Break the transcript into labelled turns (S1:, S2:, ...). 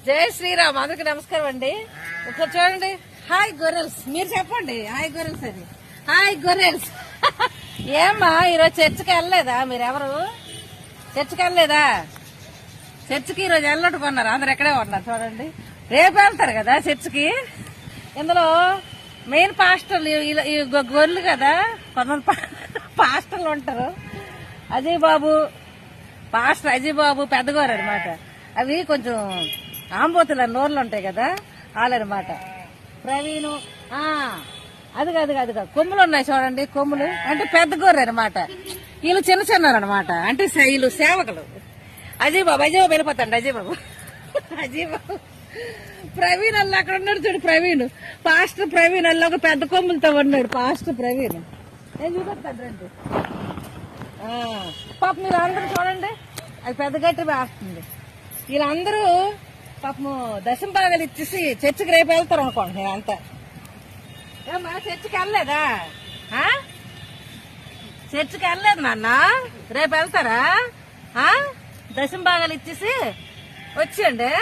S1: జై శ్రీరామ్. అందరికి నమస్కారం అండి. ఒకసారి చూడండి. హాయ్ గొర్రెల్స్. మీరు చెప్పండి హాయ్ గొర్రెల్స్ అని. హాయ్ గొర్రెల్స్. ఏమ్మా ఈరోజు చర్చికి వెళ్ళలేదా? మీరెవరు చర్చికి వెళ్ళలేదా? చర్చికి ఈరోజు వెళ్ళట్టుకున్నారు. అందరు ఎక్కడే ఉన్నారు చూడండి. రేపు వెళ్తారు కదా చర్చికి. ఇందులో మెయిన్ పాస్టర్లు ఈ గొర్రెలు కదా, కొంతమంది పాస్టర్లు ఉంటారు. అజయ్ బాబు పాస్టర్, అజయ్ బాబు పెద్ద గోరు అనమాట. అవి కొంచెం ఆంబోతుల నోర్లు ఉంటాయి కదా, వాళ్ళనమాట. ప్రవీణ్ అది కాదు కొమ్ములు ఉన్నాయి చూడండి. కొమ్ములు అంటే పెద్ద గొర్రె అనమాట. వీళ్ళు చిన్న చిన్నారు అనమాట. అంటే వీళ్ళు సేవకులు. అజయ్ బాబు వెళ్ళిపోతాండి. అజయ్ బాబు ప్రవీణ్ అల్ల అక్కడ ఉన్నాడు చూడు. ప్రవీణ్ పాస్టర్ ప్రవీణ్ అల్ల ఒక పెద్ద కొమ్ములతో ఉన్నాడు పాస్టర్ ప్రవీణ్. నేను చూపిస్తాను రండి. పాప మీరు అందరూ చూడండి, అది పెద్ద గట్టి వేస్తుంది. వీళ్ళందరూ పాపము దశం భాగాలు ఇచ్చేసి చర్చికి రేపు వెళ్తారు అనుకోండి. నేనంతా ఏమా చర్చికి వెళ్ళలేదా? చర్చికి వెళ్ళలేదు నాన్న. రేపు వెళ్తారా? దశం భాగాలు ఇచ్చేసి వచ్చేయండి.